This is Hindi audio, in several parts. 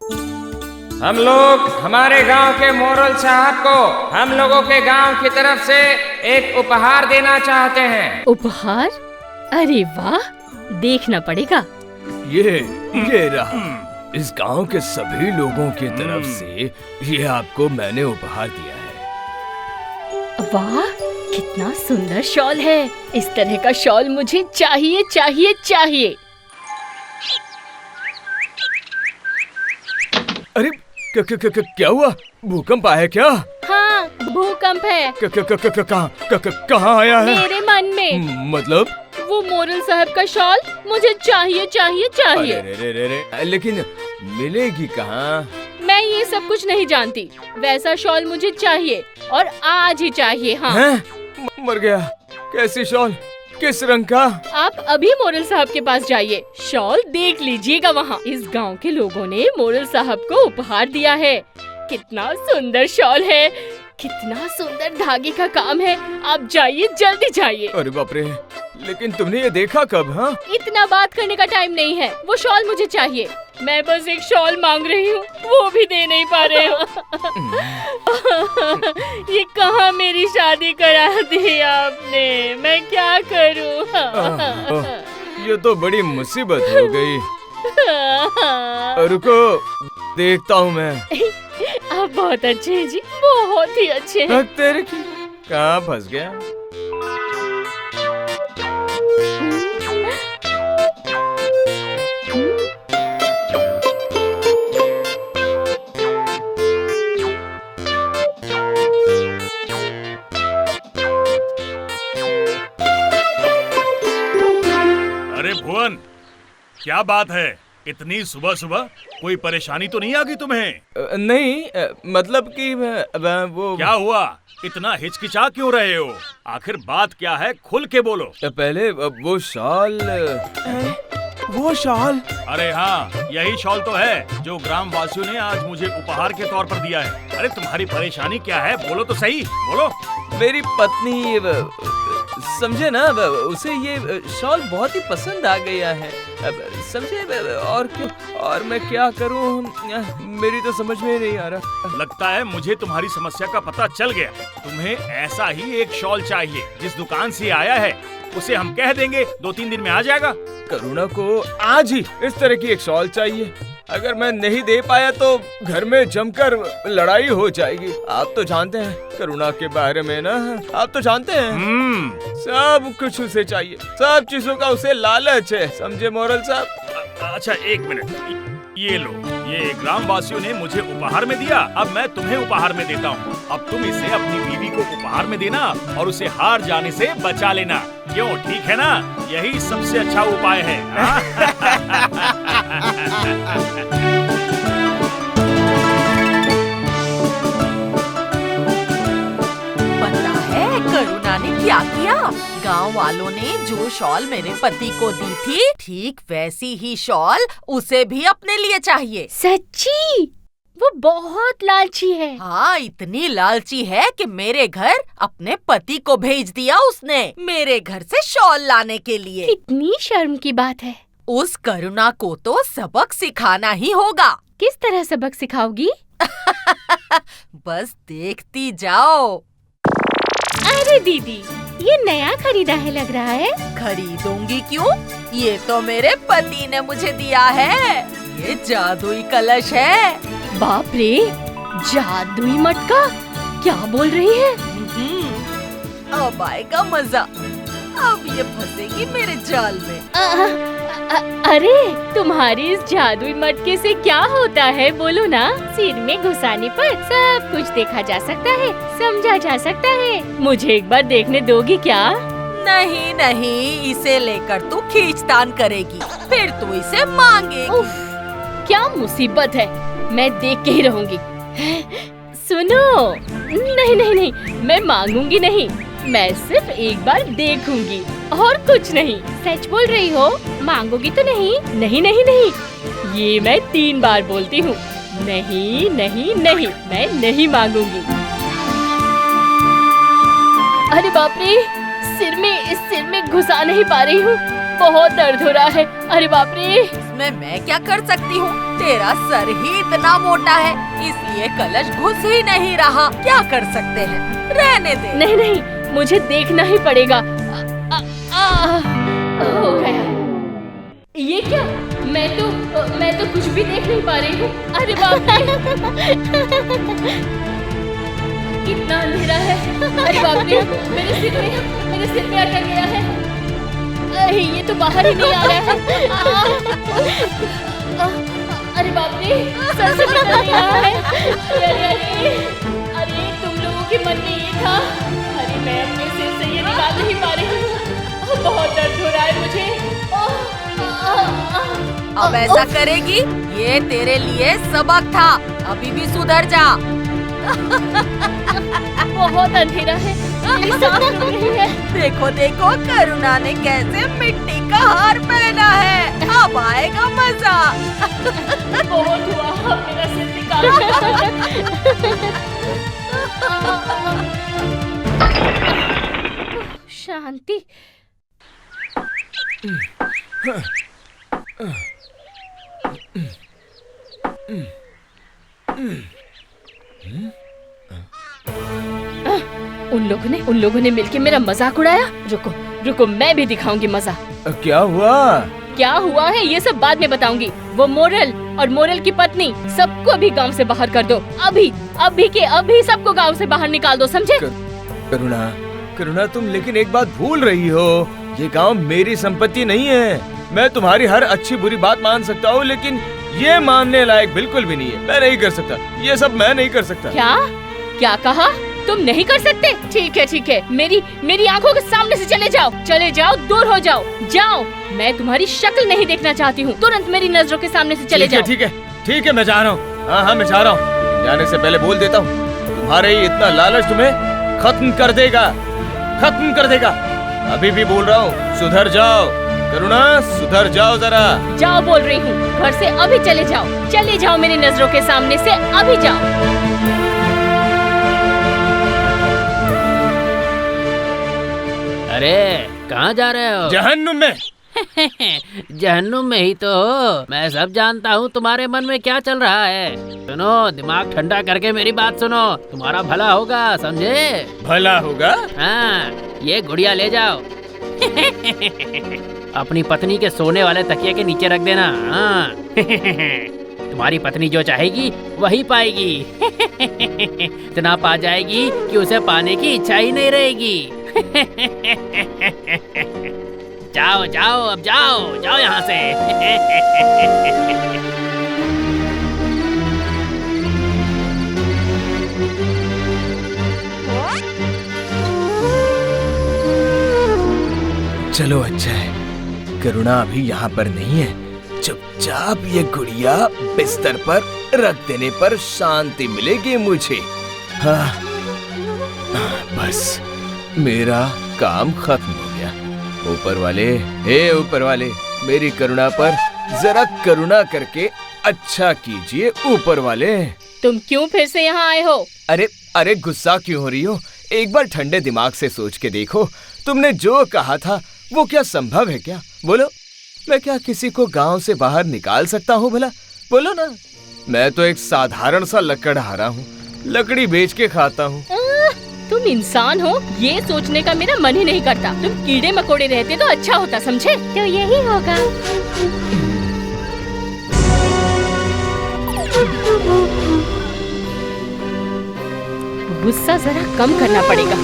हम लोग हमारे गांव के मोरल साहब को हम लोगों के गांव की तरफ से एक उपहार देना चाहते हैं। उपहार? अरे वाह, देखना पड़ेगा। ये रहा। इस गांव के सभी लोगों की तरफ से ये आपको मैंने उपहार दिया है। वाह, कितना सुंदर शॉल है। इस तरह का शॉल मुझे चाहिए चाहिए चाहिए। अरे क्या हुआ? भूकंप आया क्या? हाँ, भूकंप है। कहाँ आया है? मेरे मन में। मतलब? वो मोरल साहब का शॉल मुझे चाहिए चाहिए चाहिए। अरे, लेकिन मिलेगी कहाँ? मैं ये सब कुछ नहीं जानती। वैसा शॉल मुझे चाहिए और आज ही चाहिए। हाँ। हैं? मर गया। कैसी शॉल? किस रंग का? आप अभी मोरल साहब के पास जाइए, शॉल देख लीजिएगा वहाँ। इस गांव के लोगों ने मोरल साहब को उपहार दिया है। कितना सुंदर शॉल है, कितना सुंदर धागे का काम है। आप जाइए, जल्दी जाइए। अरे बाप रे, लेकिन तुमने ये देखा कब? हाँ, इतना बात करने का टाइम नहीं है। वो शॉल मुझे चाहिए। मैं बस एक शॉल मांग रही हूँ, वो भी दे नहीं पा रहे हो। ये कहाँ मेरी शादी करा दी आपने? मैं क्या करूँ? ये तो बड़ी मुसीबत हो गई। रुको, देखता हूँ मैं। आप बहुत अच्छे हैं जी, बहुत ही अच्छे हैं। तेरे की कहाँ फंस गया? अरे भुवन, क्या बात है? इतनी सुबह सुबह कोई परेशानी तो नहीं आ गई तुम्हें? नहीं, मतलब कि वो क्या हुआ? इतना हिचकिचा क्यों रहे हो? आखिर बात क्या है? खुल के बोलो। पहले वो शॉल। वो शॉल? अरे हाँ, यही शॉल तो है जो ग्राम वासियों ने आज मुझे उपहार के तौर पर दिया है। अरे तुम्हारी परेशानी क्या है? बोलो तो सही, बोलो। मेरी पत्नी, समझे ना, उसे ये शॉल बहुत ही पसंद आ गया है। समझे? और क्यों? और मैं क्या करूं? मेरी तो समझ में नहीं आ रहा। लगता है मुझे तुम्हारी समस्या का पता चल गया। तुम्हें ऐसा ही एक शॉल चाहिए। जिस दुकान से आया है उसे हम कह देंगे, 2-3 दिन में आ जाएगा। करुणा को आज ही इस तरह की एक शॉल चाहिए। अगर मैं नहीं दे पाया तो घर में जमकर लड़ाई हो जाएगी। आप तो जानते हैं करुणा के बारे में ना, आप तो जानते हैं। सब कुछ उसे चाहिए, सब चीजों का उसे लालच है, समझे मोरल साहब? अच्छा, 1 मिनट, ये लो। ये ग्राम वासियों ने मुझे उपहार में दिया, अब मैं तुम्हें उपहार में देता हूँ। अब तुम इसे अपनी बीवी को उपहार में देना और उसे हार जाने से बचा लेना। क्यों, ठीक है ना? यही सबसे अच्छा उपाय है। पता है करुणा ने क्या किया? गांव वालों ने जो शॉल मेरे पति को दी थी, ठीक वैसी ही शॉल उसे भी अपने लिए चाहिए। सच्ची? वो बहुत लालची है। हाँ, इतनी लालची है कि मेरे घर अपने पति को भेज दिया उसने, मेरे घर से शॉल लाने के लिए। कितनी शर्म की बात है। उस करुणा को तो सबक सिखाना ही होगा। किस तरह सबक सिखाओगी? बस देखती जाओ। अरे दीदी, ये नया खरीदा है लग रहा है। खरीदूंगी क्यों? ये तो मेरे पति ने मुझे दिया है। ये जादुई कलश है। बाप रे, जादुई मटका? क्या बोल रही है? अब आएगा मजा। अब ये फंसेगी मेरे जाल में। अरे, तुम्हारी इस जादुई मटके से क्या होता है, बोलो ना। सिर में घुसाने पर सब कुछ देखा जा सकता है, समझा जा सकता है। मुझे एक बार देखने दोगी क्या? नहीं नहीं, इसे लेकर तू खींचतान करेगी, फिर तू इसे मांगेगी। उफ, क्या मुसीबत है। मैं देख के ही रहूंगी। सुनो, नहीं नहीं नहीं, मैं मांगूंगी नहीं, मैं सिर्फ एक बार देखूंगी और कुछ नहीं। सच बोल रही हो? मांगोगी तो नहीं? नहीं नहीं नहीं, ये मैं 3 बार बोलती हूँ। नहीं नहीं नहीं, मैं नहीं मांगूंगी। अरे बाप रे, सिर में घुसा नहीं पा रही हूँ, बहुत दर्द हो रहा है। अरे बाप रे। इसमें मैं क्या कर सकती हूँ? तेरा सर ही इतना मोटा है, इसलिए कलश घुस ही नहीं रहा। क्या कर सकते हैं, रहने दे। नहीं नहीं, मुझे देखना ही पड़ेगा। हो गया। ये क्या? मैं तो कुछ भी देख नहीं पा रही हूँ। अरे बाप रे, कितना अंधेरा है। अरे बाप रे, मेरे सिर पे अटक गया है। ये तो बाहर ही नहीं आ रहा है। अरे बाप रे, सर से निकल नहीं रहा है। अरे तुम लोगों के मन में ये था। अरे मैं अपने सिर से ये निकाल नहीं पा रही हूँ। बहुत दर्द हो रहा है मुझे। अब ऐसा करेगी, ये तेरे लिए सबक था। अभी भी सुधर जा। बहुत अंधेरा है, मेरी सांस रुक रही है। देखो देखो, करुणा ने कैसे मिट्टी का हार पहना है। अब आएगा मजा। बहुत हुआ, अब मेरा सिर निकाल। शांति। उन लोगों ने मिलके मेरा मजाक उड़ाया। रुको, मैं भी दिखाऊंगी मजा। क्या हुआ? क्या हुआ है ये सब बाद में बताऊंगी। वो मोरल और मोरल की पत्नी सबको अभी गांव से बाहर कर दो। अभी के अभी सबको गांव से बाहर निकाल दो, समझे? करुणा, तुम लेकिन एक बात भूल रही हो। ये गांव मेरी संपत्ति नहीं है। मैं तुम्हारी हर अच्छी बुरी बात मान सकता हूँ, लेकिन ये मानने लायक बिल्कुल भी नहीं है। मैं नहीं कर सकता, ये सब मैं नहीं कर सकता। क्या कहा? तुम नहीं कर सकते? ठीक है, मेरी आंखों के सामने से चले जाओ, दूर हो जाओ। मैं तुम्हारी शक्ल नहीं देखना चाहती हूँ। तुरंत मेरी नजरों के सामने से चले जाओ। ठीक है, मैं जा रहा हूँ। हाँ, मैं जा रहा हूँ। जाने से पहले बोल देता हूँ, तुम्हारे ये इतना लालच तुम्हें खत्म कर देगा। अभी भी बोल रहा हूँ, सुधर जाओ। करुणा, सुधर जाओ जरा। जाओ बोल रही हूँ, घर से अभी चले जाओ मेरी नजरों के सामने से, अभी जाओ। अरे कहाँ जा रहे हो? जहन्नुम में। जहन्नुम में ही तो हो। मैं सब जानता हूँ तुम्हारे मन में क्या चल रहा है। सुनो, दिमाग ठंडा करके मेरी बात सुनो। तुम्हारा भला होगा, समझे? भला होगा? हाँ, ये गुड़िया ले जाओ। अपनी पत्नी के सोने वाले तकिए के नीचे रख देना। हाँ। तुम्हारी पत्नी जो चाहेगी वही पाएगी। इतना पा जाएगी कि उसे पाने की इच्छा ही नहीं रहेगी। जाओ, अब जाओ यहाँ से। चलो, अच्छा है करुणा अभी यहाँ पर नहीं है। चुपचाप ये गुड़िया बिस्तर पर रख देने पर शांति मिलेगी मुझे। हाँ, बस मेरा काम खत्म हो गया। ऊपर वाले, मेरी करुणा पर जरा करुणा करके अच्छा कीजिए। ऊपर वाले, तुम क्यों फिर से यहाँ आए हो? अरे गुस्सा क्यों हो रही हो? एक बार ठंडे दिमाग से सोच के देखो, तुमने जो कहा था वो क्या संभव है क्या? बोलो, मैं क्या किसी को गांव से बाहर निकाल सकता हूँ भला? बोलो ना। मैं तो एक साधारण सा लकड़हारा हूँ, लकड़ी बेच के खाता हूँ। तुम इंसान हो, ये सोचने का मेरा मन ही नहीं करता। तुम कीड़े मकोड़े रहते तो अच्छा होता, समझे? तो यही होगा। गुस्सा जरा कम करना पड़ेगा।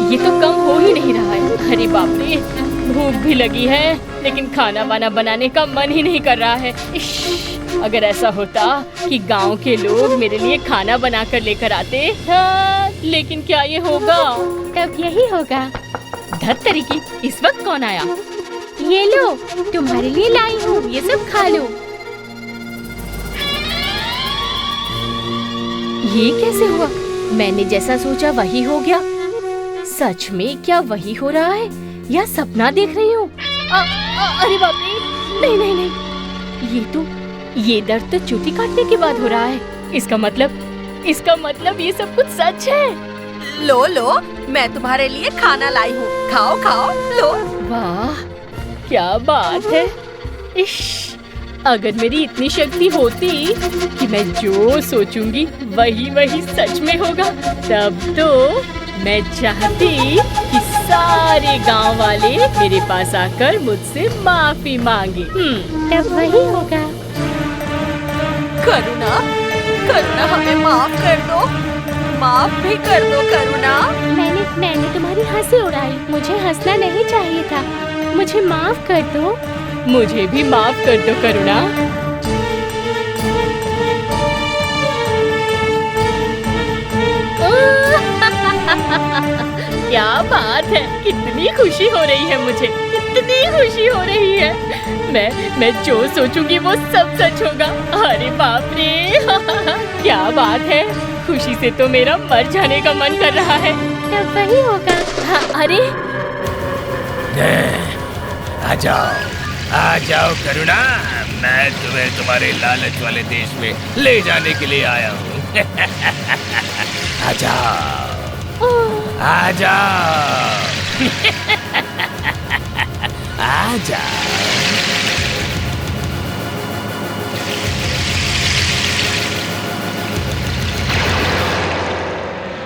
ये तो कम हो ही नहीं रहा है। अरे बाप रे, भूख भी लगी है, लेकिन खाना वाना बनाने का मन ही नहीं कर रहा है। अगर ऐसा होता कि गांव के लोग मेरे लिए खाना बना कर लेकर आते, लेकिन क्या ये होगा? तब यही होगा। धत्तरी की, इस वक्त कौन आया? ये लो, तुम्हारे लिए लाई हूँ, ये सब खा लो। ये कैसे हुआ? मैंने जैसा सोचा वही हो गया। सच में क्या वही हो रहा है या सपना देख रही हूँ? अरे बाप रे, नहीं, ये दर्द तो चूटी काटने के बाद हो रहा है। इसका मतलब ये सब कुछ सच है। लो, मैं तुम्हारे लिए खाना लाई हूँ, खाओ, लो। वाह, क्या बात है। इश, अगर मेरी इतनी शक्ति होती कि मैं जो सोचूंगी वही वही सच में होगा, तब तो मैं चाहती कि सारे गांव वाले मेरे पास आकर मुझसे माफी मांगे। तब वही होगा। करुणा, करुणा हमें माफ कर दो, माफ भी कर दो करुणा। मैंने तुम्हारी हंसी उड़ाई, मुझे हंसना नहीं चाहिए था। मुझे माफ कर दो। मुझे भी माफ कर दो करुणा। क्या बात है, कितनी खुशी हो रही है मुझे, कितनी खुशी हो रही है। मैं जो सोचूंगी वो सब सच होगा। अरे बाप रे क्या बात है, खुशी से तो मेरा मर जाने का मन कर रहा है। तब वही होगा। हाँ, अरे आ जाओ करुणा, मैं तुम्हें तुम्हारे लालच वाले देश में ले जाने के लिए आया हूँ। आ जाओ, आ जाओ, आ जाओ।